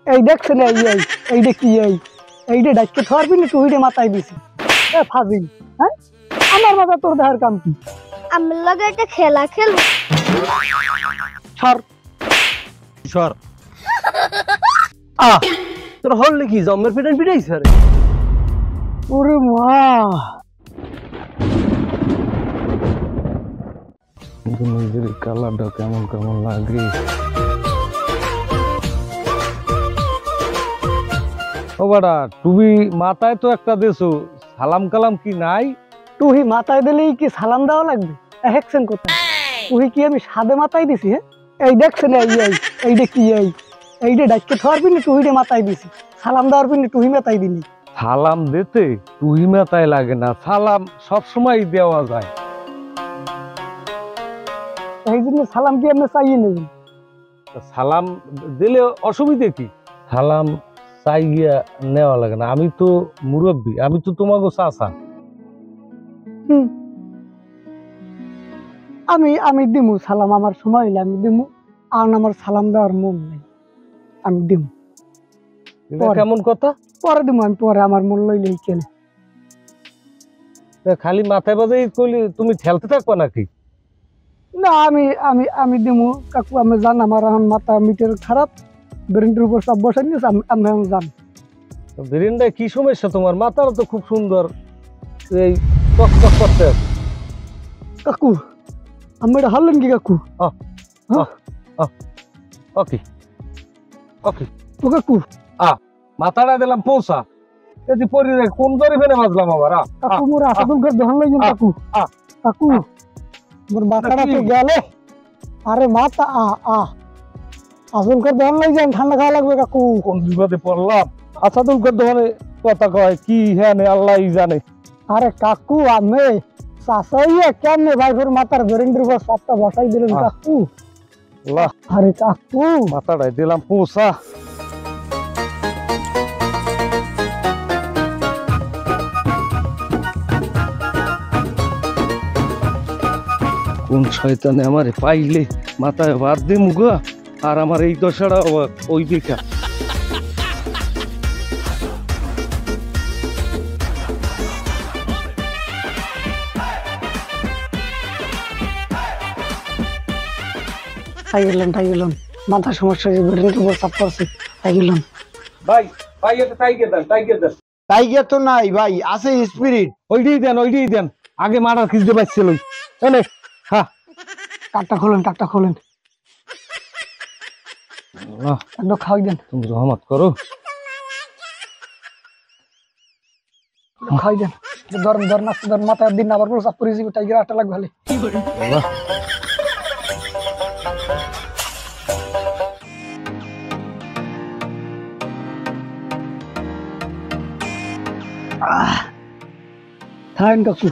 এই দেখছেন এইটা কি এইটা ডাক্কে থারবি না তুই মাথায় দিছি এ ফাজিল হ্যাঁ আমার মাথা তোর দেহার কাম কি আমার লগে একটা খেলা খেলবো সর সর তোর হল কি জম্মের পিটাই পিটাইছ রে ওরে মা নিজের কালারটা কেমন কেমন লাগে ও বাড়া তুমি মাথায় তো একটা দেছো সালাম কালাম কি নাই তুই মাথায় দিলেই কি সালাম দেওয়া লাগবে হেকছেন কোথায় তুই কি আমি সাদে মাথায় দিছি হ্যাঁ এই দেখছেন এইটা কি এইটা ডাক্কে থারবি না তুই মাথায় দিছি সালাম দেওয়ার পিনে তুই মাথায় দিলি সালাম দিতে তুই মাথায় লাগে না সালাম সব সময় দেওয়া যায় এই জন্য সালাম কি আপনি চাইয়ে নেবেন সালাম দিলে অসুবিধে কি সালাম চাইয়া নেওয়া লাগে না আমি তো মুরব্বী আমি তো তোমাকে চাচা আমি দিমু সালাম আমার সময় হইলে আমি দিমু আর আমার সালাম দেওয়ার মন নাই আমি দিমু এটা কেমন কথা পরে দিমু আমি পরে আমার মন লইলেই কেনে খালি মাথায় বাজে কইলি তুমি খেলতে থাকবা নাকি না আমি দিমু কাকু আমি জান আমার এখন মাথা মিটার খারাপ ব্রেনের উপর সব বসাই নিয়েছে আমি এখন জান ব্রেনটা কি সমস্যা তোমার মাথাটা তো খুব সুন্দর এই টক টক করতে কাকু আমি এটা হারলেন কি কাকু ওকে ওকে ও কাকু মাথাটা দিলাম পৌঁছা যদি পরি কোন দরে ফেলে বাজলাম আবার কাকু মোর আসাদুল করে দহন লাগছেন কাকু কাকু মোর মাথাটা তো গেল আরে মাথা আসল করে দহন লাগছেন ঠান্ডা খাওয়া লাগবে কাকু কোন বিপদে পড়লাম আসাদুল করে দহনে কথা কয় কি হ্যাঁ আল্লাহই জানে আরে কাকু আমি চাচাইয়া কেমনে ভাইফোর মাথার ব্রেনের উপর সবটা বসাই দিলেন কাকু আরে কাকু মাথাটাই দিলাম পৌঁছা কোন শয়তানে আমারে পাইলে মাথায় বাদ দে মুগা আর আমার এই দশাটা ওই দেখা তাই গেলাম মাথা সমস্যা যে ব্রেনের উপর চাপ পড়ছে তাই গেলাম ভাই ভাই এটা টাইগার দেন টাইগার তো নাই ভাই আছে স্পিরিট ওইটাই দেন আগে মারার কিছু পাইছিল এনে হ্যাঁ কাকটা খোলেন একদম খাওয়াই দেন তুমি রহমত করো খাওয়াই দেন ধর মাথায় দিন আবার পুরো চাপ পড়ে যাবে টাইগার আটা লাগবে ভালো থাকেন কাকু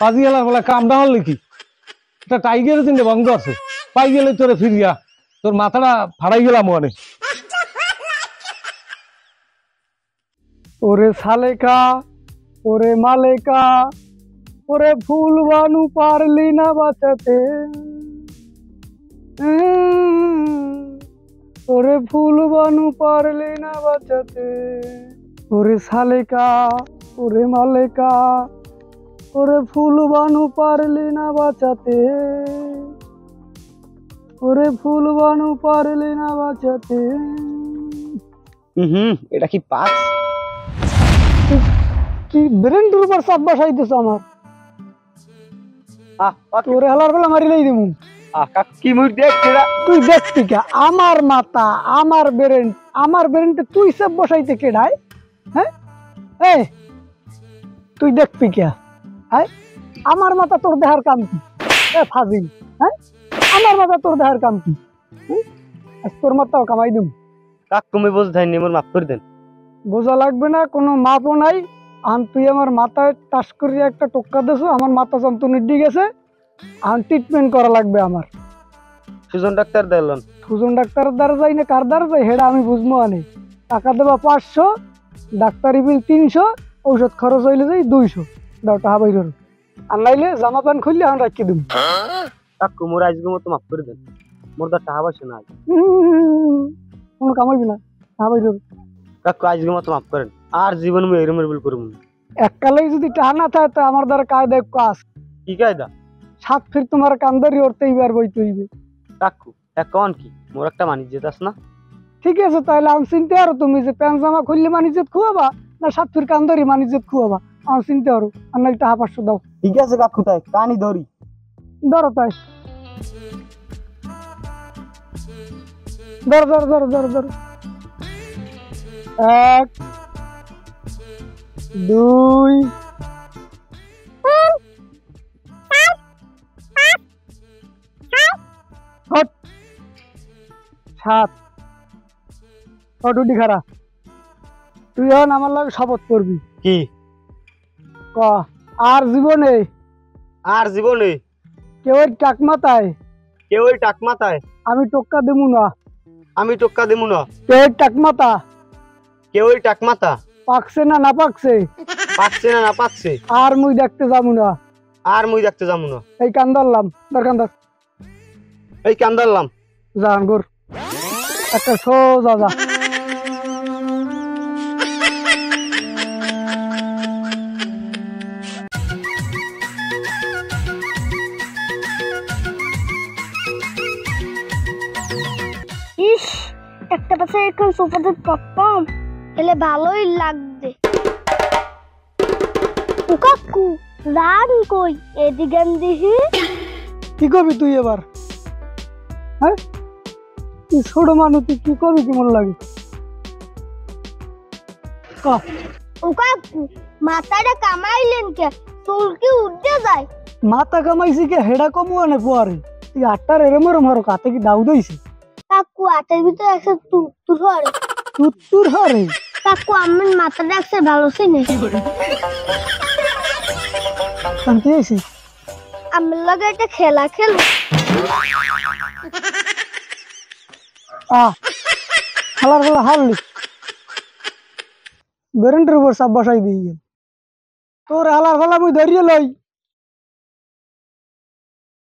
কাজী এলার বলে কামটা হল কি এটা টাইগারের দিন বন্ধ আছে পাই গেলে তোরে ফিরিয়া তোর মাথাটা ফাড়াই গেলাম অনেক ওরে সালেকা ওরে মালেকা ওরে ফুল বানু পারলি না বাঁচাতে ওরে ফুল বানু পারলি না বাঁচাতে ওরে সালেকা ওরে মালেকা ওরে ফুল বানু পারলি না বাঁচাতে ওরে ফুল বানু পারলি না বাঁচাতে এটা কি পাস কি ব্রেনের উপর সব বসাইতেছ আমার তোরে হালার বেলা মারিলেই দিমু কি মুখ দেখ তুই দেখতি কে আমার মাথা আমার ব্রেনটা তুই সব বসাইতে কেডাই হ্যাঁ এই তুই দেখবি কে হ্যাঁ আমার মাথা তোর দেহার কাম কি এ ফাজিল হ্যাঁ আমার মাথা তোর দেহার কাম কি তোর মাথাও কামাই দিম কাক তুমি বোঝাইনি মোর মাফ করে দেন বোঝা লাগবে না কোনো মাপও নাই তুই আমার মাথায় টাচ করিয়া একটা টোক্কা দেছো আমার মাথা যন্ত্রণা দিয়ে গেছে ট্রিটমেন্ট করা লাগবে আমার সুজন ডাক্তার দিলেন সুজন ডাক্তারের দ্বারা যাই না কার দ্বারা যাই হেডা আমি বুঝবো আনে টাকা দেবা 500 ডাক্তারি বিল 300 ঔষধ খরচ হইলে যাই 200 দাও টাকা বাইর আর নাইলে জামা প্যান্ট খুললে আমি রাখি দিব কাকু মোর আজকে মতো মাফ করে দেন মোর তো টাকা পয়সা নাই। কোনো কাম হইবে না, ভাই কাকু আজকে মতো মাফ করেন, আর জীবন আমি এরম ভুল করব না। এককালে যদি টাকা না থাকে তো আমার দ্বারা কায়দা কাজ কি কায়দা? 7 ফিট তোমার কান্দারি উঠতেই বার বইতে হইবে। কাকু এখন কি মোর একটা মানিজ্যত আছে না? ঠিক আছে, তাহলে আমি চিনতে পারো তুমি যে প্যান্ট জামা খুললে মানিজ্যত খুয়াবা না 7 ফিট কান্দারি মানিজ্যত খুয়াবা, আমি চিনতে পারো। আর নাহলে টাকা 500 দাও। ঠিক আছে কাকু, তাই কানি ধরি। ধরো তাই, ধরো ধরো ধরো ধরো ধরো। 1 2 হট 7 হটুটি খারা। তুই এখন আমার লাগে শপথ করবি। কি? ক আর জীবনে আর জীবনে কেউ টাক মাথায় কেউ টাক মাথায় আমি টোক্কা দেবো না। আমি টোক্কা দেবো না। কেউ টাক মাথা কেউ টাক মাথা পাকছে না না পাকছে পাকছে না না পাকছে আর মুই দেখতে যাবো না। আর মুই দেখতে যাবো না। এই কান্দারলাম দরকার এই কান্দারলাম। জান গোর একটা সোজা যা। ইস, একটা পাশে এখন সোফাতে পাপ্পাম এলে ভালোই লাগবে। কাকু রান কই এদিকে দিহি। কি করবি তুই এবার? হ্যাঁ, তুই ছোট মানুষ, তুই কি করবি কেমন লাগে? ও কাকু মাথাটা কামাইলেন কে? চুল কি উঠে যায়? মাথা কামাইছি কে হেডা কমু আনে পোয়ারে। তুই 8টার এরম মারো কাতে কি দাউ দইছে? কাকু আটের ভিতরে একটা তুর হরে। তুত্তুর হরে কাকু আমার মাথাটা একটা ভালো সিনে। শান্তি আইছি। আমার লগে একটা খেলা খেলবো। খেলার খেলা হারলি বেরেন্টের উপর সাপ বসাই দিই গেল। তোর হালার খেলা মুই ধরিয়ে লই,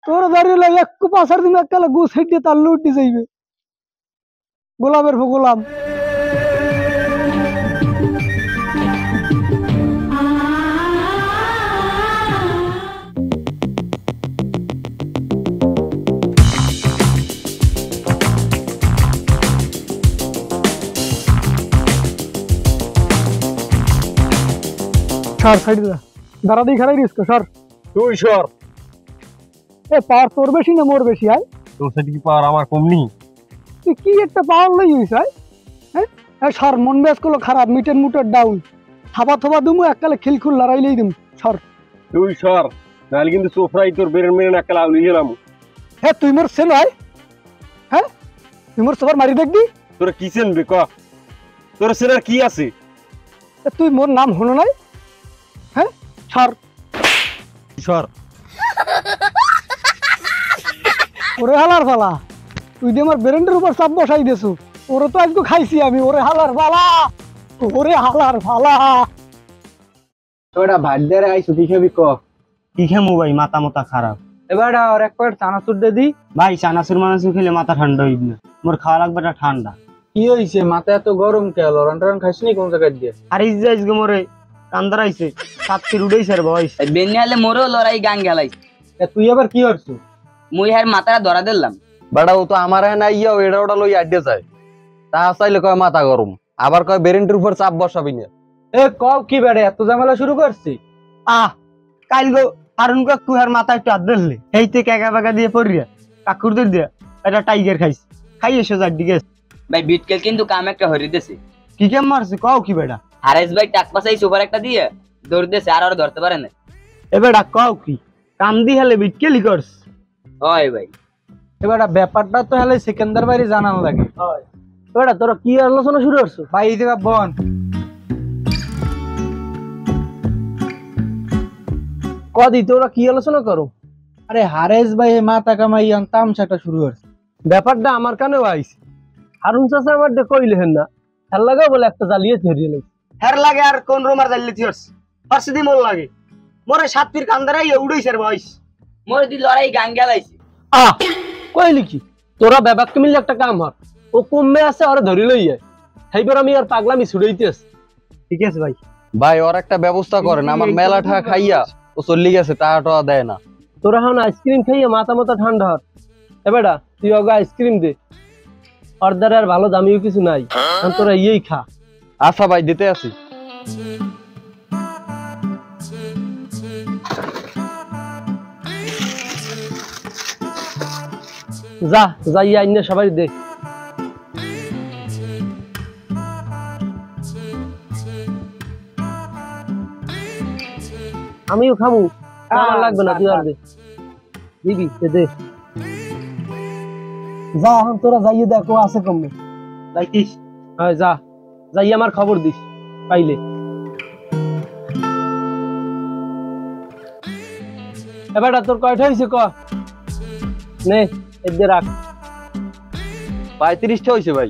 তোর ধরিয়ে লই একটু পাশার দিন এককালে গুছ হেঁটে তার লুটি যাইবে। গোলামের ভো গোলাম। সর সাইড দাঁড়া দিয়ে খারাই রিস্ক সর। তুই সর। এ পাওয়ার তোর বেশি না মোর বেশি? আয় তোর সাথে কি পাওয়ার আমার কম নেই? তুই কি একটা পাওয়ার লই হইছ? হ্যাঁ সর, মন মেজ গুলো খারাপ, মিটের মুটের ডাউন, থাবা থবা দুমু এককালে খিলখুল লড়াইলেই দিম। সর তুই সর, নাহলে কিন্তু সোফরাই তোর বেরেন মেরে একটা লাউলি গেলাম। হ্যাঁ তুই মোর সেন হয়? হ্যাঁ তুই মোর সবার মারি দেখবি? তোর কি চেনবে ক? তোর সেনার কি আছে? তুই মোর নাম হলো নাই? হ্যাঁ সর সর। ওরে হালার ফালা, তুই যে আমার বেরেন্টের উপর চাপ বসাই দেছো। ওরে তো আজকে খাইছি আমি। ওরে হালার ফালা, ওরে হালার ফালা। তোরা ভাত দেরে আইসু কি খাবি ক? কি খেমু ভাই, মাথা মাথা খারাপ। এবার আর এক প্যাকেট চানাচুর দে দি। ভাই চানাচুর মানাচুর খেলে মাথা ঠান্ডা হইব না, মোর খাওয়া লাগবে না ঠান্ডা। কি হইছে মাথা এত গরম কে? লরন টরন খাইছ নি কোন জায়গায় দিয়ে? আর এই যে আজকে মোরে কান্দার আইছে, 7 ফিট উড়াইছে রে বয়স। বেনিয়ালে মোরও লড়াই গান গেলাই। তুই আবার কি করছিস? মুই হার মাথাটা ধরা দিলাম। বেটা ও তো আমার নাই ইয়া এটা ওটা লই আড্ডে যায়। তা চাইলে কয় মাথা গরম, আবার কয় বেরেন্টের উপর চাপ বসাবি না। এ কও কি বেড়ে এত ঝামেলা শুরু করছি? কাল গো হারুন কাকু আর মাথা একটু হাত ধরলে এইতে ক্যাকা বাকা দিয়ে পড়িয়া কাকুর দের দিয়া এটা টাইগার খাইছে, খাই এসো যার দিকে। ভাই বিটকেল কিন্তু কাম একটা হরি দেছে। কি কেম মারছে কও কি বেটা? হারেস ভাই টাক পাশাই সুপার একটা দিয়ে দৌড় দেছে, আর ধরতে পারে না। এ বেটা কও কি কাম দি হেলে বিটকেলি করস? হয় ভাই। এবার ব্যাপারটা তো হলে সেকেন্দার বাড়ি জানানো লাগে। বেটা তোরা কি আলোচনা শুরু করছো? ভাই এই জায়গা বন কদি তোরা কি আলোচনা করো? আরে হারেস ভাই মাথা কামাই তামসাটা শুরু করছে। ব্যাপারটা আমার কানেও আইছে। হারুন চাচা আমার কইলে হেন না খেল লাগা বলে একটা জ্বালিয়ে ধরিয়ে লই। হের লাগে আর কোন রোমার জাল্লি থিয়স পারছে দি মোর লাগে। মোরে 7 ফিট কান্দারাই উড়াইছে রে বয়স। মোর দি লড়াই গান গেলাইছে। কইলি কি? তোরা বেবাককে মিললে একটা কাম হর, ও কমে আছে ওরে ধরি লই যায়, সেইবার আমি আর পাগলামি ছুড়াইতে আছি। ঠিক আছে ভাই। ভাই ওর একটা ব্যবস্থা করেন, আমার মেলা টাকা খাইয়া ও চল্লি গেছে, টাকা টাকা দেয় না। তোরা এখন আইসক্রিম খাইয়া মাথা মাথা ঠান্ডা হর। এবারটা তুই ওকে আইসক্রিম দে, ওর দ্বারা আর ভালো দামিও কিছু নাই, এখন তোরা ইয়েই খা। আচ্ছা ভাই দিতে আছি। যা যাইয়া আইনে সবাই দে। আমিও খামু, আমার লাগবে না, তুই আর দে দিবি দে। যা এখন তোরা যাইয়ে দেখো আছে কমে। যাইতিস? হ্যাঁ যা, যাইয়ে আমার খবর দিস পাইলে। এবারটা তোর কয়টা হয়েছে ক, নে এদের রাখ। 35টা হয়েছে ভাই।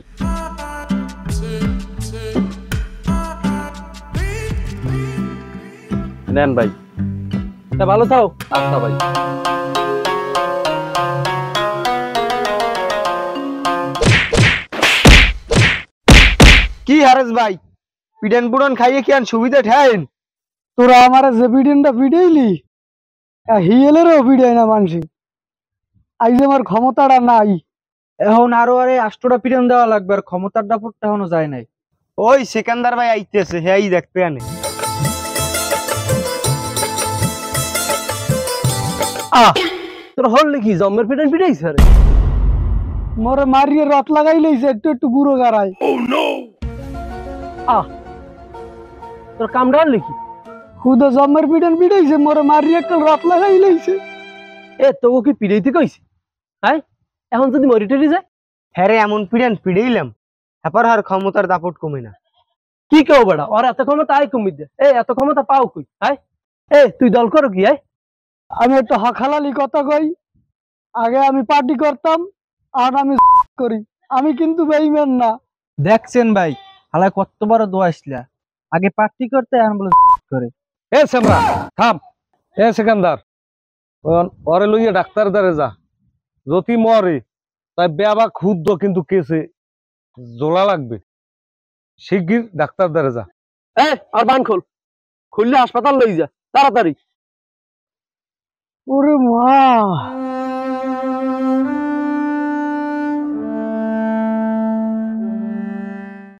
নেন ভাই। তা ভালো থাও। আচ্ছা ভাই। কি হারেস ভাই, পিডান পুডান খাইয়ে কি আন সুবিধা ঠাইন? তোরা আমার যে বিডেনটা বিডেইলি, হিয়েলেরও বিডাই না মানসি। আইজ আমার ক্ষমতাটা নাই। এখন আরো আরে 8টা পিটান দেওয়া লাগবে, আর ক্ষমতার দাপটটা এখনো যায় নাই। ওই সেকেন্দার ভাই আইতেছে, হ্যাঁ দেখতে আনে। তোর হল নাকি জম্মের পেটেন পিটাইছে রে? মোরে মারিয়ে রথ লাগাই লইছে, একটু একটু গুঁড়ো গাড়াই। তোর কামটা হল নাকি? খুদে জম্মের পিডেন পিডাইছে, মোরে মারিয়ে একটা রথ লাগাই লইছে। এ তোকে কি পিড়াইতে কইছে? হ্যাঁ এখন যদি মরি টরি যায়? হ্যাঁ রে, এমন পিডান পিড়াইলাম, হ্যাপার আর ক্ষমতার দাপট কমে না। কি কেউ বেড়া, ওর এত ক্ষমতা আয় কমি দে, এত ক্ষমতা পাও কই? হ্যাঁ তুই দল করো কি? আমি একটু হখালালি কথা কই, আগে আমি পার্টি করতাম, আর আমি করি। আমি কিন্তু বেইমান না। দেখছেন ভাই, হালায় কত বড় দোয়া আসলা, আগে পার্টি করতে এখন বলে করে। এ সেমরা থাম, এ সেকেন্দার ওরে লইয়া ডাক্তার দ্বারে যা, যদি মরে তাই বেবা ক্ষুদ্র কিন্তু কেসে জোলা লাগবে, শিগগির ডাক্তার দ্বারে যা। আর বান খোল, খুললে হাসপাতাল লই যা তাড়াতাড়ি। ওরে মা,